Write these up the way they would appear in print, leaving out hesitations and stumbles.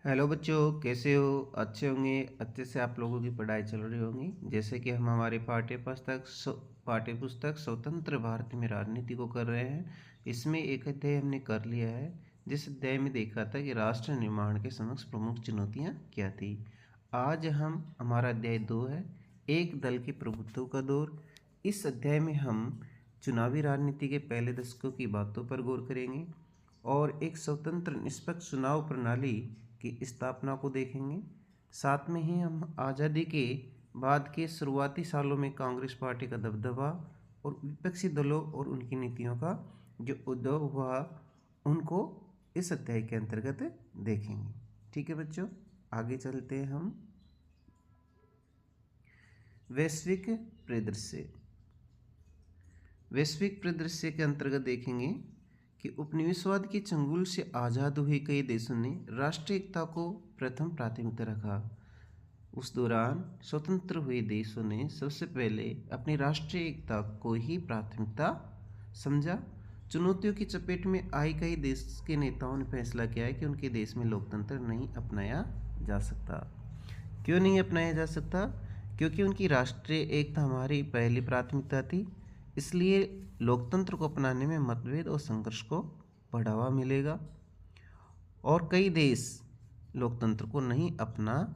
Hello बच्चों, कैसे हो? अच्छे होंगे। अच्छे से आप लोगों की पढ़ाई चल रही होगी। जैसे कि हम हमारे पाठ्यपुस्तक स्वतंत्र भारत में राजनीति को कर रहे हैं। इसमें एक अध्याय हमने कर लिया है। जिस अध्याय में देखा था कि राष्ट्र निर्माण के समक्ष प्रमुख चुनौतियां क्या थी। आज हम हमारा अध्याय 2 है, एक दल के प्रभुत्व का दौर। इस अध्याय में हम चुनावी राजनीति के पहले दशकों की बातों पर गौर करेंगे और एक स्वतंत्र निष्पक्ष चुनाव प्रणाली की स्थापना को देखेंगे। साथ में ही हम आज़ादी के बाद के शुरुआती सालों में कांग्रेस पार्टी का दबदबा और विपक्षी दलों और उनकी नीतियों का जो उद्भव हुआ उनको इस अध्याय के अंतर्गत देखेंगे। ठीक है बच्चों, आगे चलते हैं हम। वैश्विक परिदृश्य। वैश्विक परिदृश्य के अंतर्गत देखेंगे कि उपनिवेशवाद के चंगुल से आज़ाद हुए कई देशों ने राष्ट्रीय एकता को प्रथम प्राथमिकता रखा। उस दौरान स्वतंत्र हुए देशों ने सबसे पहले अपनी राष्ट्रीय एकता को ही प्राथमिकता समझा। चुनौतियों की चपेट में आई कई देश के नेताओं ने फैसला किया है कि उनके देश में लोकतंत्र नहीं अपनाया जा सकता। क्यों नहीं अपनाया जा सकता? क्योंकि उनकी राष्ट्रीय एकता हमारी पहली प्राथमिकता थी। इसलिए लोकतंत्र को अपनाने में मतभेद और संघर्ष को बढ़ावा मिलेगा और कई देश लोकतंत्र को नहीं अपनाना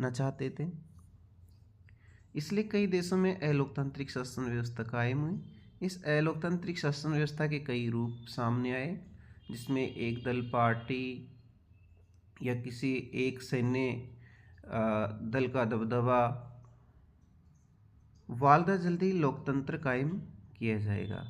चाहते थे। इसलिए कई देशों में अलोकतांत्रिक शासन व्यवस्था कायम हुई। इस अलोकतांत्रिक शासन व्यवस्था के कई रूप सामने आए, जिसमें एक दल पार्टी या किसी एक सैन्य दल का दबदबा। वालदा जल्दी लोकतंत्र कायम किया जाएगा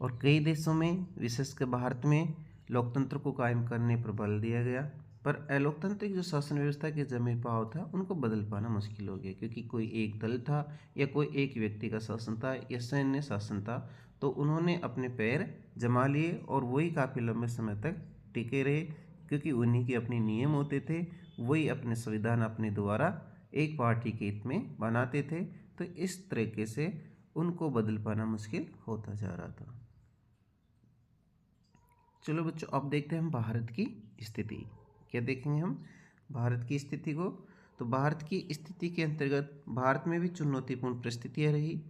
और कई देशों में विशेषकर भारत में लोकतंत्र को कायम करने पर बल दिया गया। पर अलोकतांत्रिक जो शासन व्यवस्था के जमे पाव था उनको बदल पाना मुश्किल हो गया, क्योंकि कोई एक दल था या कोई एक व्यक्ति का शासन था या सैन्य शासन था, तो उन्होंने अपने पैर जमा लिए और वही काफ़ी लंबे समय तक टिके रहे, क्योंकि उन्हीं के अपने नियम होते थे। वही अपने संविधान अपने द्वारा एक पार्टी के हित में बनाते थे। तो इस तरीके से उनको बदल पाना मुश्किल होता जा रहा था। चलो बच्चों, अब देखते हैं हम भारत की स्थिति। क्या देखेंगे हम भारत की स्थिति को? तो भारत की स्थिति के अंतर्गत भारत में भी चुनौतीपूर्ण परिस्थितियाँ रही।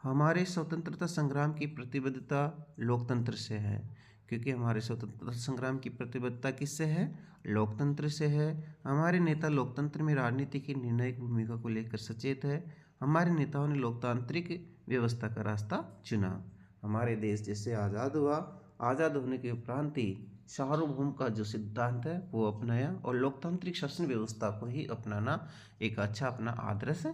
हमारे स्वतंत्रता संग्राम की प्रतिबद्धता लोकतंत्र से है, क्योंकि हमारे स्वतंत्रता संग्राम की प्रतिबद्धता किससे है? लोकतंत्र से है। हमारे नेता लोकतंत्र में राजनीति की निर्णायक भूमिका को लेकर सचेत है। हमारे नेताओं ने लोकतांत्रिक व्यवस्था का रास्ता चुना। हमारे देश जैसे आज़ाद हुआ, आज़ाद होने के उपरांत ही सार्वभौम का जो सिद्धांत है वो अपनाया और लोकतांत्रिक शासन व्यवस्था को ही अपनाना एक अच्छा अपना आदर्श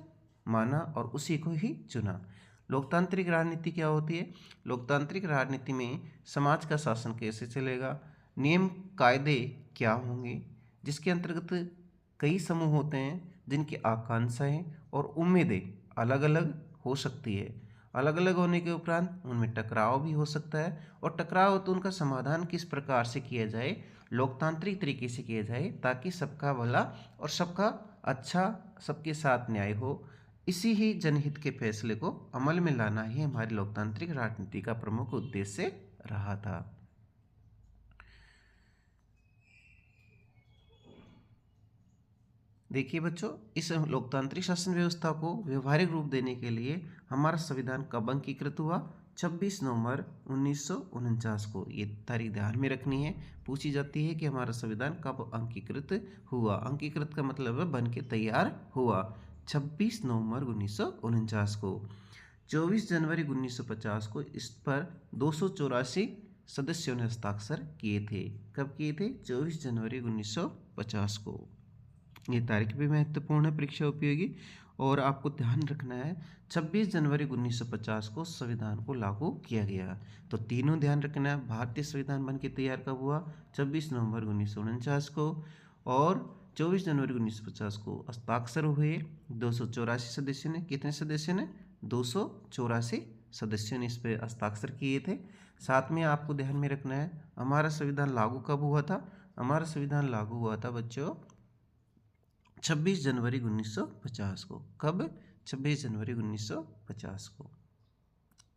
माना और उसी को ही चुना। लोकतांत्रिक राजनीति क्या होती है? लोकतांत्रिक राजनीति में समाज का शासन कैसे चलेगा, नियम कायदे क्या होंगे, जिसके अंतर्गत कई समूह होते हैं जिनकी आकांक्षाएं और उम्मीदें अलग अलग हो सकती है। अलग अलग होने के उपरांत उनमें टकराव भी हो सकता है और टकराव हो तो उनका समाधान किस प्रकार से किया जाए, लोकतांत्रिक तरीके से किया जाए, ताकि सबका भला और सबका अच्छा, सबके साथ न्याय हो। इसी ही जनहित के फैसले को अमल में लाना ही हमारी लोकतांत्रिक राजनीति का प्रमुख उद्देश्य रहा था। देखिए बच्चों, इस लोकतांत्रिक शासन व्यवस्था को व्यवहारिक रूप देने के लिए हमारा संविधान कब अंगीकृत हुआ? 26 नवंबर 1949 को। ये तारीख ध्यान में रखनी है। पूछी जाती है कि हमारा संविधान कब अंगीकृत हुआ। अंगीकृत का मतलब है बन के तैयार हुआ। 26 नवंबर 1949 को। 24 जनवरी 1950 को इस पर 284 सदस्यों ने हस्ताक्षर किए थे। कब किए थे? 24 जनवरी 1950 को। ये तारीख भी महत्वपूर्ण है, परीक्षा उपयोगी, और आपको ध्यान रखना है 26 जनवरी 1950 को संविधान को लागू किया गया। तो तीनों ध्यान रखना है। भारतीय संविधान बन के तैयार कब हुआ? 26 नवंबर 1949 को, और 24 जनवरी 1950 को हस्ताक्षर हुए 284 सदस्यों ने। कितने सदस्यों ने? 284 सदस्यों ने इस पर हस्ताक्षर किए थे। साथ में आपको ध्यान में रखना है हमारा संविधान लागू कब हुआ था? हमारा संविधान लागू हुआ था बच्चों 26 जनवरी 1950 को। कब? 26 जनवरी 1950 को।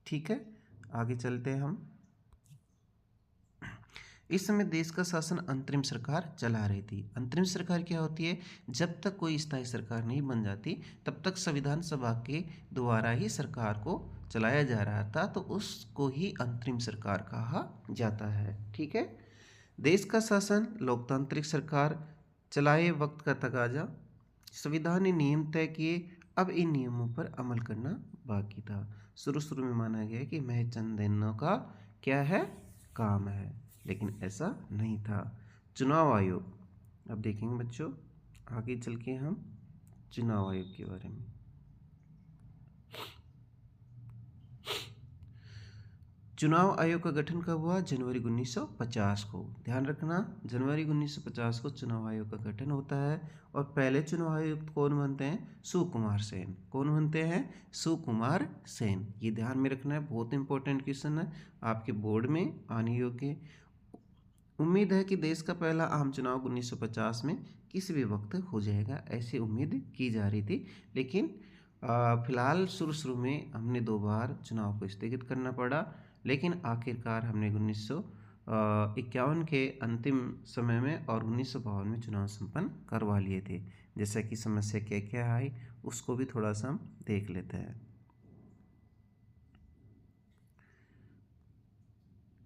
ठीक है, आगे चलते हैं हम। इस समय देश का शासन अंतरिम सरकार चला रही थी। अंतरिम सरकार क्या होती है? जब तक कोई स्थायी सरकार नहीं बन जाती तब तक संविधान सभा के द्वारा ही सरकार को चलाया जा रहा था, तो उसको ही अंतरिम सरकार कहा जाता है। ठीक है। देश का शासन लोकतांत्रिक सरकार चलाए वक्त का तकाजा, संविधान ने नियम तय किए, अब इन नियमों पर अमल करना बाकी था। शुरू में माना गया कि महज चंद दिनों का क्या है, काम है, लेकिन ऐसा नहीं था। चुनाव आयोग, अब देखेंगे बच्चों आगे चल के हम चुनाव आयोग के बारे में। चुनाव आयोग का गठन कब हुआ? जनवरी 1950 को। ध्यान रखना, जनवरी 1950 को चुनाव आयोग का गठन होता है। और पहले चुनाव आयुक्त कौन बनते हैं? सुकुमार सेन। कौन बनते हैं? सुकुमार सेन। ये ध्यान में रखना है, बहुत इंपॉर्टेंट क्वेश्चन है, आपके बोर्ड में आने योग्य। उम्मीद है कि देश का पहला आम चुनाव 1950 में किसी भी वक्त हो जाएगा, ऐसी उम्मीद की जा रही थी। लेकिन फिलहाल शुरू में हमने 2 बार चुनाव को स्थगित करना पड़ा, लेकिन आखिरकार हमने 1951 के अंतिम समय में और 1952 में चुनाव संपन्न करवा लिए थे। जैसा कि समस्या क्या क्या आई उसको भी थोड़ा सा हम देख लेते हैं।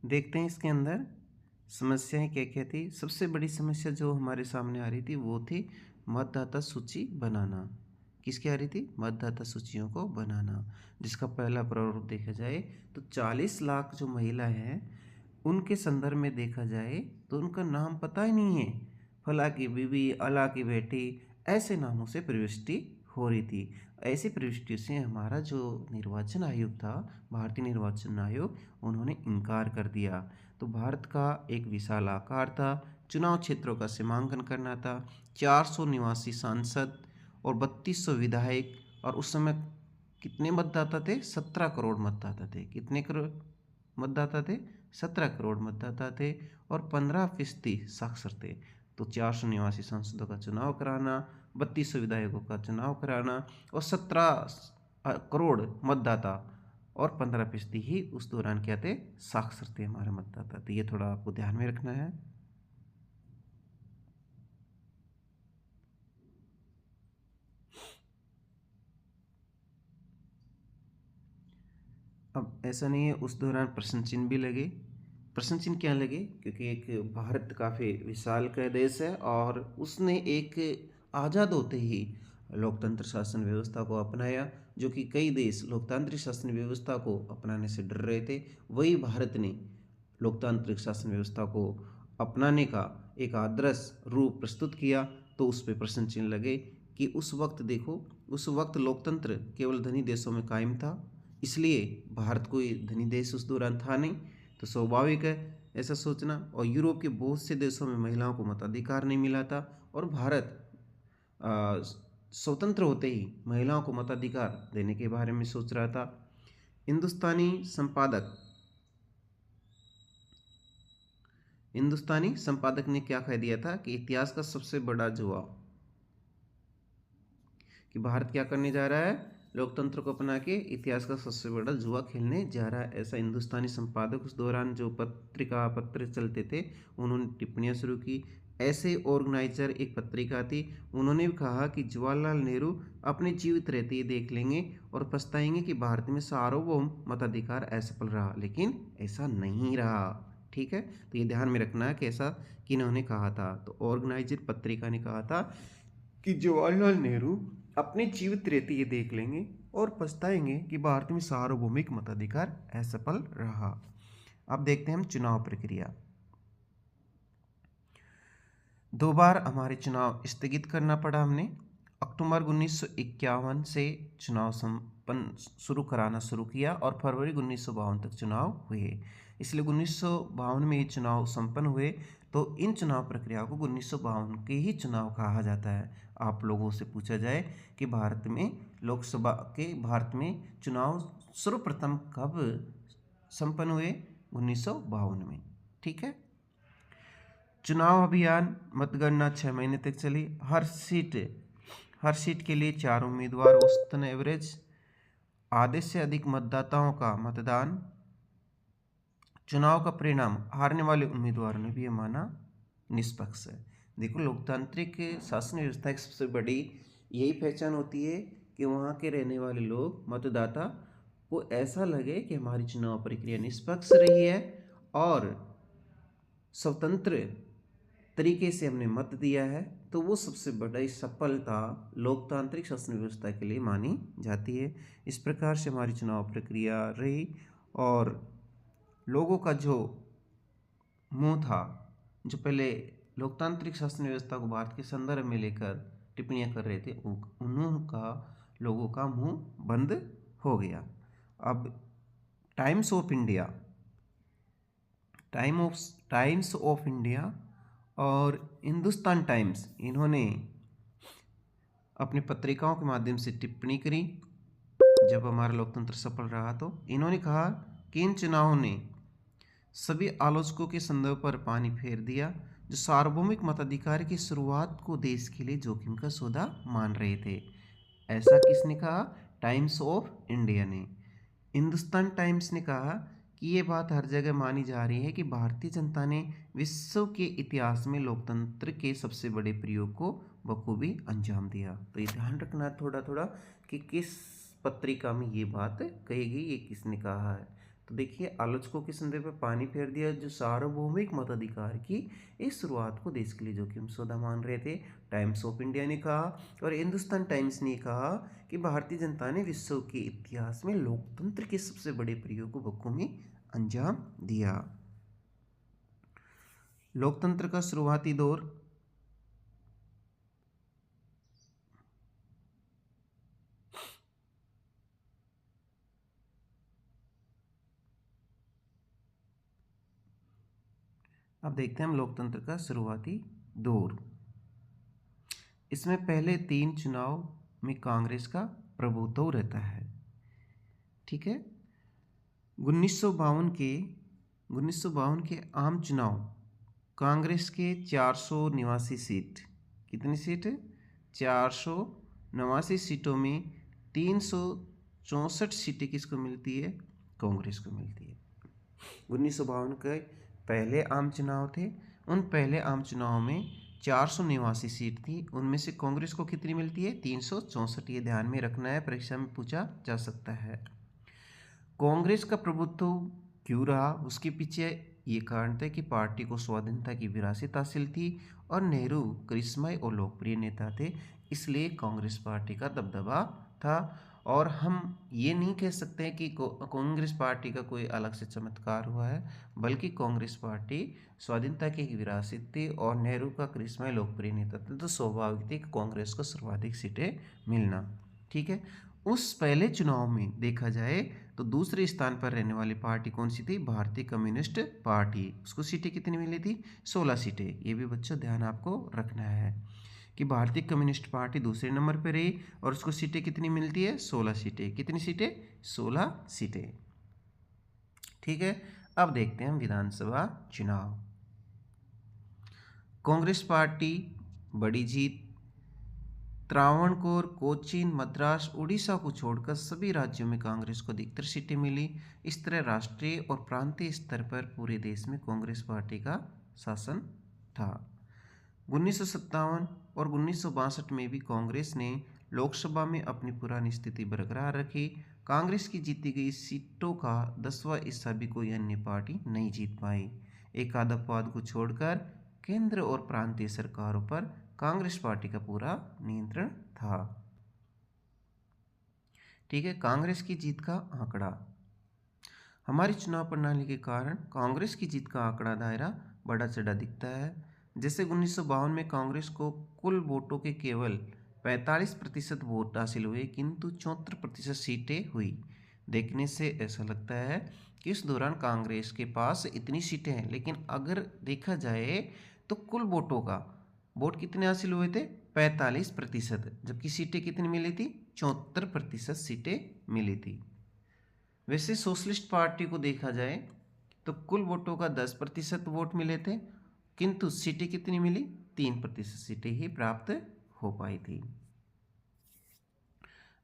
देखते हैं इसके अंदर समस्याएं क्या क्या थी। सबसे बड़ी समस्या जो हमारे सामने आ रही थी वो थी मतदाता सूची बनाना। किसकी आ रही थी? मतदाता सूचियों को बनाना, जिसका पहला प्रारूप देखा जाए तो 40 लाख जो महिलाएं हैं उनके संदर्भ में देखा जाए तो उनका नाम पता ही नहीं है। फला की बीवी, अला की बेटी, ऐसे नामों से प्रविष्टि हो रही थी। ऐसी प्रविष्टि से हमारा जो निर्वाचन आयोग था, भारतीय निर्वाचन आयोग, उन्होंने इनकार कर दिया। तो भारत का एक विशाल आकार था, चुनाव क्षेत्रों का सीमांकन करना था, 400 निवासी सांसद और 3200 विधायक, और उस समय कितने मतदाता थे? 17 करोड़ मतदाता थे। कितने करोड़ मतदाता थे? 17 करोड़ मतदाता थे और 15% साक्षर थे। तो 400 निवासी सांसदों का चुनाव कराना, 3200 विधायकों का चुनाव कराना और 17 करोड़ मतदाता और 15% ही उस दौरान क्या थे? साक्षर थे हमारे मतदाता। तो ये थोड़ा आपको ध्यान में रखना है। अब ऐसा नहीं है, उस दौरान प्रश्न चिन्ह भी लगे। प्रश्न चिन्ह क्या लगे? क्योंकि एक भारत काफ़ी विशाल का देश है और उसने एक आज़ाद होते ही लोकतंत्र शासन व्यवस्था को अपनाया, जो कि कई देश लोकतांत्रिक शासन व्यवस्था को अपनाने से डर रहे थे। वही भारत ने लोकतांत्रिक शासन व्यवस्था को अपनाने का एक आदर्श रूप प्रस्तुत किया। तो उस पर प्रश्न चिन्ह लगे कि उस वक्त देखो, उस वक्त लोकतंत्र केवल धनी देशों में कायम था, इसलिए भारत कोई धनी देश उस दौरान था नहीं, तो स्वाभाविक है ऐसा सोचना। और यूरोप के बहुत से देशों में महिलाओं को मताधिकार नहीं मिला था और भारत स्वतंत्र होते ही महिलाओं को मताधिकार देने के बारे में सोच रहा था। हिंदुस्तानी संपादक ने क्या कह दिया था कि इतिहास का सबसे बड़ा जुआ, कि भारत क्या करने जा रहा है? लोकतंत्र को अपना के इतिहास का सबसे बड़ा जुआ खेलने जा रहा है। ऐसा हिंदुस्तानी संपादक, उस दौरान जो पत्र चलते थे, उन्होंने टिप्पणियां शुरू की। ऐसे ऑर्गेनाइजर एक पत्रिका थी, उन्होंने भी कहा कि जवाहरलाल नेहरू अपने जीवित रहते ही देख लेंगे और पछताएंगे कि भारत में सार्वभौम मताधिकार असफल रहा, लेकिन ऐसा नहीं रहा। ठीक है, तो ये ध्यान में रखना है कि ऐसा किन्होंने कहा था। तो ऑर्गेनाइजर पत्रिका ने कहा था कि जवाहरलाल नेहरू अपने जीवित रहते ये देख लेंगे और पछताएंगे कि भारत में सार्वभौमिक मताधिकार असफल रहा। अब देखते हैं हम चुनाव प्रक्रिया। 2 बार हमारे चुनाव स्थगित करना पड़ा हमने। अक्टूबर 1951 से चुनाव संपन्न शुरू किया और फरवरी 1952 तक चुनाव हुए। इसलिए 1952 में ये चुनाव संपन्न हुए। तो इन चुनाव प्रक्रिया को 1952 के ही चुनाव कहा जाता है। आप लोगों से पूछा जाए कि भारत में चुनाव सर्वप्रथम कब संपन्न हुए? 1952 में। ठीक है। चुनाव अभियान मतगणना 6 महीने तक चली। हर सीट के लिए 4 उम्मीदवार, औसतन एवरेज आधे से अधिक मतदाताओं का मतदान चुनाव का परिणाम हारने वाले उम्मीदवारों ने भी ये माना निष्पक्ष है। देखो, लोकतांत्रिक शासन व्यवस्था की सबसे बड़ी यही पहचान होती है कि वहाँ के रहने वाले लोग, मतदाता को ऐसा लगे कि हमारी चुनाव प्रक्रिया निष्पक्ष रही है और स्वतंत्र तरीके से हमने मत दिया है। तो वो सबसे बड़ी सफलता लोकतांत्रिक शासन व्यवस्था के लिए मानी जाती है। इस प्रकार से हमारी चुनाव प्रक्रिया रही और लोगों का जो मुंह था, जो पहले लोकतांत्रिक शासन व्यवस्था को भारत के संदर्भ में लेकर टिप्पणियां कर रहे थे, उनका लोगों का मुंह बंद हो गया। अब times of India, times of India और हिंदुस्तान टाइम्स, इन्होंने अपनी पत्रिकाओं के माध्यम से टिप्पणी करी जब हमारा लोकतंत्र सफल रहा। तो इन्होंने कहा कि इन चुनावों ने सभी आलोचकों के संदर्भ पर पानी फेर दिया जो सार्वभौमिक मताधिकार की शुरुआत को देश के लिए जोखिम का सौदा मान रहे थे। ऐसा किसने कहा? टाइम्स ऑफ इंडिया ने। हिंदुस्तान टाइम्स ने कहा कि ये बात हर जगह मानी जा रही है कि भारतीय जनता ने विश्व के इतिहास में लोकतंत्र के सबसे बड़े प्रयोग को बखूबी अंजाम दिया। तो ये ध्यान रखना थोड़ा थोड़ा कि किस पत्रिका में ये बात कही गई, ये किसने कहा है। तो देखिए, आलोचकों के संदर्भ में पानी फेर दिया जो सार्वभौमिक मताधिकार की इस शुरुआत को देश के लिए जोखिम सौदा मान रहे थे, टाइम्स ऑफ इंडिया ने कहा। और हिंदुस्तान टाइम्स ने कहा कि भारतीय जनता ने विश्व के इतिहास में लोकतंत्र के सबसे बड़े प्रयोग को बखूबी अंजाम दिया। लोकतंत्र का शुरुआती दौर। अब देखते हैं हम लोकतंत्र का शुरुआती दौर। इसमें पहले 3 चुनाव में कांग्रेस का प्रभुत्व रहता है। ठीक है। 1952 के आम चुनाव कांग्रेस के 489 सीट, कितनी सीट? 489 सीटों में 364 सीटें किसको मिलती है? कांग्रेस को मिलती है। 1952 के पहले आम चुनाव थे, उन पहले आम चुनाव में 489 सीट थी, उनमें से कांग्रेस को कितनी मिलती है? 364। ये ध्यान में रखना है, परीक्षा में पूछा जा सकता है। कांग्रेस का प्रभुत्व क्यों रहा? उसके पीछे ये कारण था कि पार्टी को स्वाधीनता की विरासत हासिल थी और नेहरू करिश्माई और लोकप्रिय नेता थे, इसलिए कांग्रेस पार्टी का दबदबा था। और हम ये नहीं कह सकते हैं कि कांग्रेस पार्टी का कोई अलग से चमत्कार हुआ है, बल्कि कांग्रेस पार्टी स्वाधीनता की विरासत थी और नेहरू का करिश्माई लोकप्रिय नेता था, तो स्वाभाविक थी कि कांग्रेस को सर्वाधिक सीटें मिलना। ठीक है। उस पहले चुनाव में देखा जाए तो दूसरे स्थान पर रहने वाली पार्टी कौन सी थी? भारतीय कम्युनिस्ट पार्टी। उसको सीटें कितनी मिली थी? 16 सीटें। ये भी बच्चों ध्यान आपको रखना है कि भारतीय कम्युनिस्ट पार्टी दूसरे नंबर पर रही और उसको सीटें कितनी मिलती है? 16 सीटें। कितनी सीटें? 16 सीटें। ठीक है। अब देखते हैं हम विधानसभा चुनाव। कांग्रेस पार्टी बड़ी जीत। त्रावणकोर, कोचीन, मद्रास, उड़ीसा को छोड़कर सभी राज्यों में कांग्रेस को अधिकतर सीटें मिली। इस तरह राष्ट्रीय और प्रांतीय स्तर पर पूरे देश में कांग्रेस पार्टी का शासन था। 1957 और 1962 में भी कांग्रेस ने लोकसभा में अपनी पुरानी स्थिति बरकरार रखी। कांग्रेस की जीती गई सीटों का 10वां हिस्सा भी कोई अन्य पार्टी नहीं जीत पाई। एकाधिपवाद को छोड़कर केंद्र और प्रांतीय सरकारों पर कांग्रेस पार्टी का पूरा नियंत्रण था। ठीक है। कांग्रेस की जीत का आंकड़ा। हमारी चुनाव प्रणाली के कारण कांग्रेस की जीत का आंकड़ा दायरा बड़ा चढ़ा दिखता है। जैसे 1952 में कांग्रेस को कुल वोटों के केवल 45% वोट हासिल हुए, किंतु 74% सीटें हुई। देखने से ऐसा लगता है कि इस दौरान कांग्रेस के पास इतनी सीटें हैं, लेकिन अगर देखा जाए तो कुल वोटों का वोट कितने हासिल हुए थे? 45%, जबकि सीटें कितनी मिली थी? 74% सीटें मिली थी। वैसे सोशलिस्ट पार्टी को देखा जाए तो कुल वोटों का 10% वोट मिले थे, किंतु सीटें कितनी मिली? 3% सीटें ही प्राप्त हो पाई थी।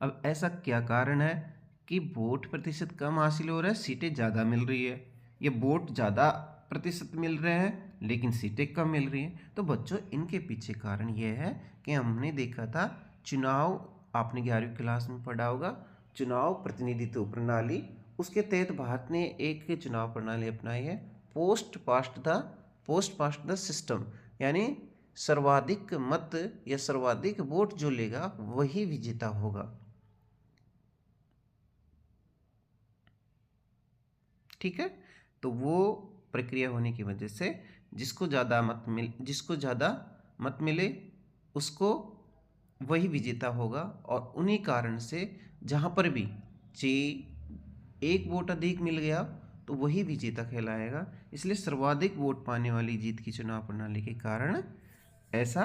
अब ऐसा क्या कारण है कि वोट प्रतिशत कम हासिल हो रहा है, सीटें ज़्यादा मिल रही है? ये वोट ज़्यादा प्रतिशत मिल रहे हैं लेकिन सीटें कम मिल रही हैं। तो बच्चों इनके पीछे कारण ये है कि हमने देखा था चुनाव, आपने 11वीं क्लास में पढ़ा होगा, चुनाव प्रतिनिधित्व प्रणाली, उसके तहत भारत ने एक चुनाव प्रणाली अपनाई है, पोस्ट पास्ट द सिस्टम, यानी सर्वाधिक मत या सर्वाधिक वोट जो लेगा वही विजेता होगा। ठीक है, तो वो प्रक्रिया होने की वजह से जिसको ज़्यादा मत मिले उसको वही विजेता होगा। और उन्हीं कारण से जहाँ पर भी एक वोट अधिक मिल गया तो वही विजेता कहलाएगा। इसलिए सर्वाधिक वोट पाने वाली जीत की चुनाव प्रणाली के कारण ऐसा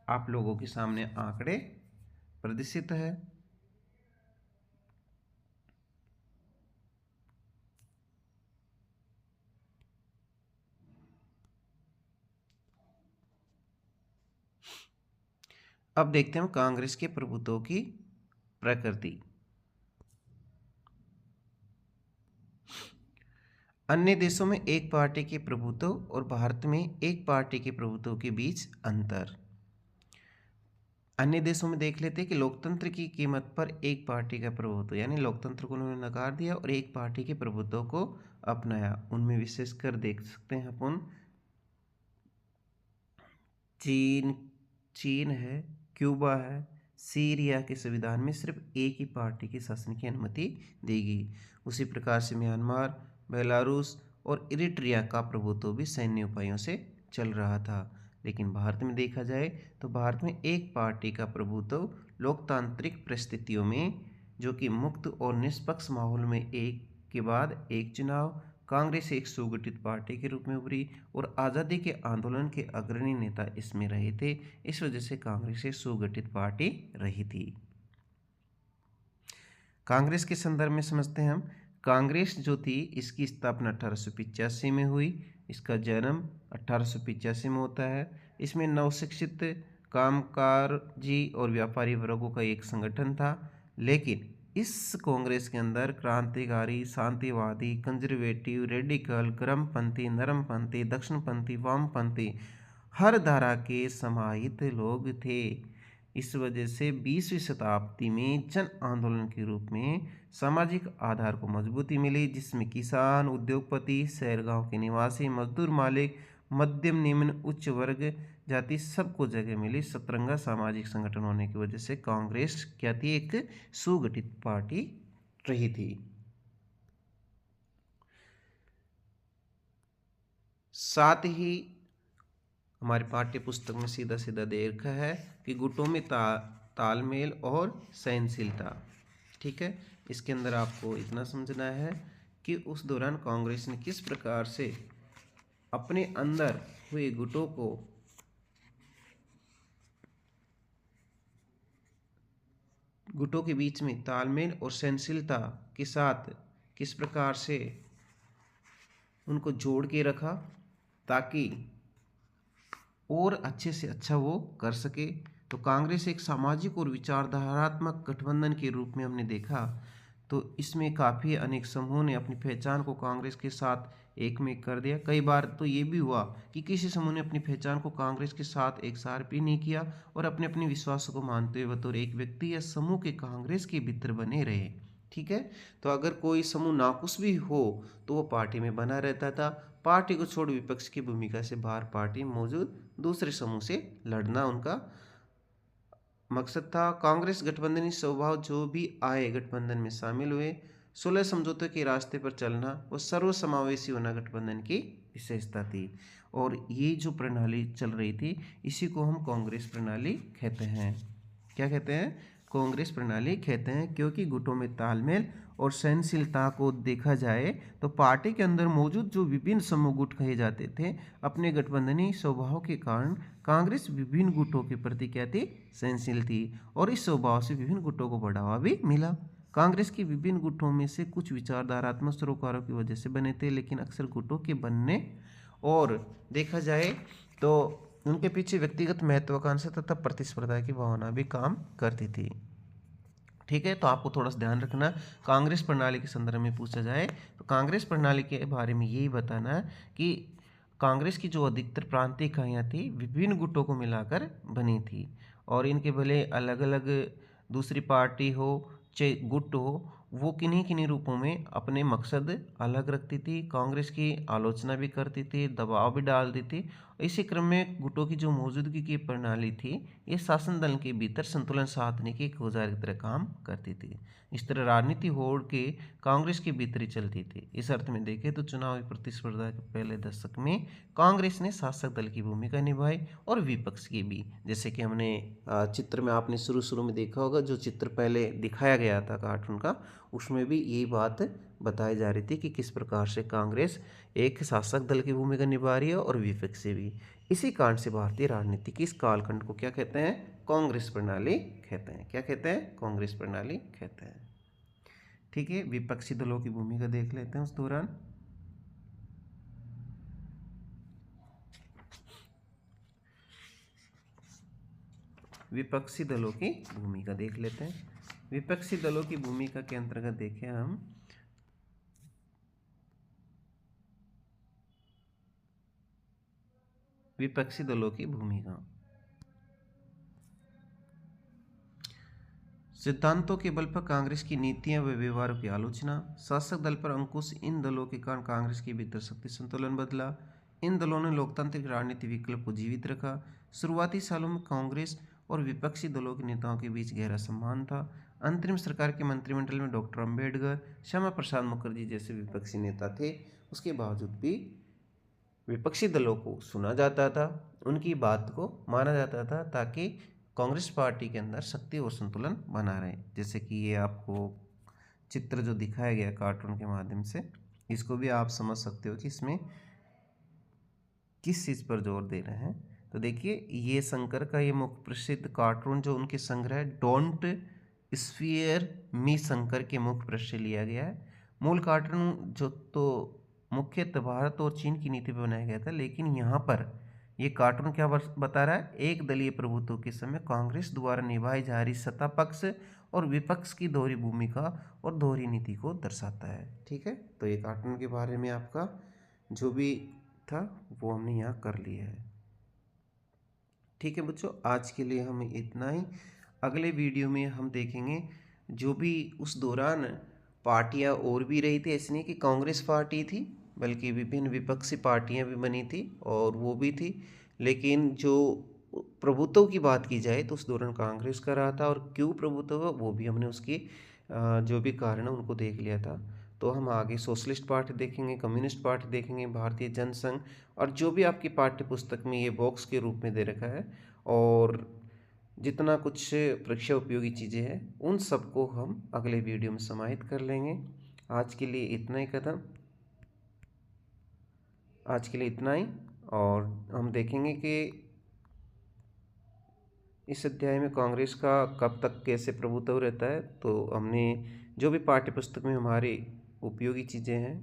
आप लोगों के सामने आंकड़े प्रदर्शित है। अब देखते हैं कांग्रेस के प्रभुत्व की प्रकृति। अन्य देशों में एक पार्टी के प्रभुत्व और भारत में एक पार्टी के प्रभुत्व के बीच अंतर। अन्य देशों में देख लेते हैं कि लोकतंत्र की कीमत पर एक पार्टी का प्रभुत्व, यानी लोकतंत्र को उन्होंने नकार दिया और एक पार्टी के प्रभुत्व को अपनाया। उनमें विशेषकर देख सकते हैं अपन चीन है, क्यूबा है, सीरिया के संविधान में सिर्फ एक ही पार्टी के शासन की अनुमति दी गई। उसी प्रकार से म्यांमार, बेलारूस और इरिट्रिया का प्रभुत्व भी सैन्य उपायों से चल रहा था। लेकिन भारत में देखा जाए तो भारत में एक पार्टी का प्रभुत्व लोकतांत्रिक परिस्थितियों में, जो कि मुक्त और निष्पक्ष माहौल में एक के बाद एक चुनाव, कांग्रेस एक सुगठित पार्टी के रूप में उभरी और आज़ादी के आंदोलन के अग्रणी नेता इसमें रहे थे। इस वजह से कांग्रेस एक सुगठित पार्टी रही थी। कांग्रेस के संदर्भ में समझते हैं हम। कांग्रेस जो थी इसकी स्थापना 1885 में हुई। इसका जन्म 1885 में होता है। इसमें नवशिक्षित कामकाजी और व्यापारी वर्गों का एक संगठन था। लेकिन इस कांग्रेस के अंदर क्रांतिकारी, शांतिवादी, कंजर्वेटिव, रेडिकल, गर्मपंथी, नरमपंथी, दक्षिणपंथी, वामपंथी हर धारा के समाहित लोग थे। इस वजह से 20वीं शताब्दी में जन आंदोलन के रूप में सामाजिक आधार को मजबूती मिली, जिसमें किसान, उद्योगपति, शहर गांव के निवासी, मजदूर, मालिक, मध्यम निम्न, उच्च वर्ग जाति सबको जगह मिली। सतरंगा सामाजिक संगठन होने की वजह से कांग्रेस क्या थी, एक सुगठित पार्टी रही थी। साथ ही हमारे पाठ्य पुस्तक में सीधा सीधा दे रखा है कि गुटों में तालमेल और सहनशीलता। ठीक है, इसके अंदर आपको इतना समझना है कि उस दौरान कांग्रेस ने किस प्रकार से अपने अंदर हुए गुटों के बीच में तालमेल और सहनशीलता के साथ किस प्रकार से उनको जोड़ के रखा ताकि और अच्छे से अच्छा वो कर सके। तो कांग्रेस एक सामाजिक और विचारधारात्मक गठबंधन के रूप में हमने देखा। तो इसमें काफ़ी अनेक समूहों ने अपनी पहचान को कांग्रेस के साथ एक में कर दिया। कई बार तो ये भी हुआ कि किसी समूह ने अपनी पहचान को कांग्रेस के साथ एक सार भी नहीं किया और अपने अपने विश्वासों को मानते हुए बतौर एक व्यक्ति या समूह के कांग्रेस के भीतर बने रहे। ठीक है, तो अगर कोई समूह नाखुश भी हो तो वो पार्टी में बना रहता था। पार्टी को छोड़ विपक्ष की भूमिका से बाहर पार्टी मौजूद दूसरे समूह से लड़ना उनका मकसद था। कांग्रेस गठबंधनी स्वभाव जो भी आए गठबंधन में शामिल हुए। 16 समझौतों के रास्ते पर चलना और सर्वसमावेशी होना गठबंधन की विशेषता थी। और ये जो प्रणाली चल रही थी इसी को हम कांग्रेस प्रणाली कहते हैं। क्या कहते हैं? कांग्रेस प्रणाली कहते हैं, क्योंकि गुटों में तालमेल और सहनशीलता को देखा जाए तो पार्टी के अंदर मौजूद जो विभिन्न समूह गुट कहे जाते थे, अपने गठबंधनी स्वभाव के कारण कांग्रेस विभिन्न गुटों के प्रति क्या थी? सहनशील थी और इस स्वभाव से विभिन्न गुटों को बढ़ावा भी मिला। कांग्रेस के विभिन्न गुटों में से कुछ विचारधारात्मक सरोकारों की वजह से बने थे, लेकिन अक्सर गुटों के बनने और देखा जाए तो उनके पीछे व्यक्तिगत महत्वाकांक्षा तथा प्रतिस्पर्धा की भावना भी काम करती थी। ठीक है, तो आपको थोड़ा सा ध्यान रखना, कांग्रेस प्रणाली के संदर्भ में पूछा जाए तो कांग्रेस प्रणाली के बारे में यही बताना है कि कांग्रेस की जो अधिकतर प्रांतीय इकाइयाँ थी विभिन्न गुटों को मिलाकर बनी थी, और इनके भले अलग अलग दूसरी पार्टी हो चाहे गुट हो, वो किन्हीं किन्हीं रूपों में अपने मकसद अलग रखती थी, कांग्रेस की आलोचना भी करती थी, दबाव भी डालती थी। इसी क्रम में गुटों की जो मौजूदगी की प्रणाली थी, ये शासन दल के भीतर संतुलन साधने की एक औजार की तरह काम करती थी। इस तरह राजनीति होड़ के कांग्रेस के भीतर ही चलती थी। इस अर्थ में देखें तो चुनावी प्रतिस्पर्धा के पहले दशक में कांग्रेस ने शासक दल की भूमिका निभाई और विपक्ष की भी। जैसे कि हमने चित्र में आपने शुरू शुरू में देखा होगा, जो चित्र पहले दिखाया गया था कार्टून का, उसमें भी यही बात बताई जा रही थी कि किस प्रकार से कांग्रेस एक शासक दल की भूमिका निभा रही है और विपक्ष से भी। इसी कारण से भारतीय राजनीति की इस कालखंड को क्या कहते हैं? कांग्रेस प्रणाली कहते हैं। क्या कहते हैं? कांग्रेस प्रणाली कहते हैं। ठीक है, विपक्षी दलों की भूमिका देख लेते हैं उस दौरान। विपक्षी दलों की भूमिका देख लेते हैं। विपक्षी दलों की भूमिका के अंतर्गत देखें हम विपक्षी दलों की भूमिका। सिद्धांतों के बल पर कांग्रेस की नीतियां व व्यवहारों की आलोचना। शासक दल पर अंकुश इन दलों के कारण कांग्रेस के भीतर शक्ति संतुलन बदला। इन दलों ने लोकतांत्रिक राजनीति विकल्प को जीवित रखा। शुरुआती सालों में कांग्रेस और विपक्षी दलों के नेताओं के बीच गहरा सम्मान था। अंतरिम सरकार के मंत्रिमंडल में डॉक्टर अम्बेडकर, श्यामा प्रसाद मुखर्जी जैसे विपक्षी नेता थे। उसके बावजूद भी विपक्षी दलों को सुना जाता था, उनकी बात को माना जाता था, ताकि कांग्रेस पार्टी के अंदर शक्ति और संतुलन बना रहे। जैसे कि ये आपको चित्र जो दिखाया गया कार्टून के माध्यम से, इसको भी आप समझ सकते हो कि इसमें किस चीज़ पर जोर दे रहे हैं। तो देखिए, ये शंकर का ये मुख्य प्रसिद्ध कार्टून जो उनके संग्रह डोंट स्फीयर मी शंकर के मुख्य पृष्ठ से लिया गया है। मूल कार्टून जो तो मुख्यतः भारत और चीन की नीति पर बनाया गया था, लेकिन यहाँ पर ये कार्टून क्या बता रहा है? एक दलीय प्रभुत्व के समय कांग्रेस द्वारा निभाई जा रही सत्ता पक्ष और विपक्ष की दोहरी भूमिका और दोहरी नीति को दर्शाता है। ठीक है, तो ये कार्टून के बारे में आपका जो भी था वो हमने यहाँ कर लिया है। ठीक है बच्चों, आज के लिए हमें इतना ही। अगले वीडियो में हम देखेंगे जो भी उस दौरान पार्टियां और भी रही थी। ऐसे नहीं कि कांग्रेस पार्टी थी, बल्कि विभिन्न विपक्षी पार्टियां भी बनी थी और वो भी थी, लेकिन जो प्रभुत्व की बात की जाए तो उस दौरान कांग्रेस का रहा था, और क्यों प्रभुत्व वो भी हमने उसकी जो भी कारण है उनको देख लिया था। तो हम आगे सोशलिस्ट पार्टी देखेंगे, कम्युनिस्ट पार्टी देखेंगे, भारतीय जनसंघ, और जो भी आपकी पाठ्य पुस्तक में ये बॉक्स के रूप में दे रखा है, और जितना कुछ परीक्षा उपयोगी चीज़ें हैं उन सबको हम अगले वीडियो में समाहित कर लेंगे। आज के लिए इतना ही कदम, आज के लिए इतना ही, और हम देखेंगे कि इस अध्याय में कांग्रेस का कब तक कैसे प्रभुत्व रहता है। तो हमने जो भी पाठ्य पुस्तक में हमारी उपयोगी चीज़ें हैं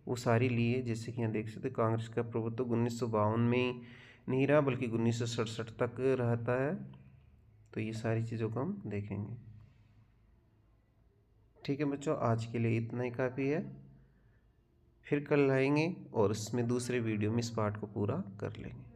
वो सारी ली है। जैसे कि यहाँ देख सकते कांग्रेस का प्रभुत्व 1952 में नहीं रहा, बल्कि 1967 तक रहता है। तो ये सारी चीज़ों को हम देखेंगे। ठीक है बच्चों, आज के लिए इतना ही काफ़ी है। फिर कल आएंगे और इसमें दूसरे वीडियो में इस पार्ट को पूरा कर लेंगे।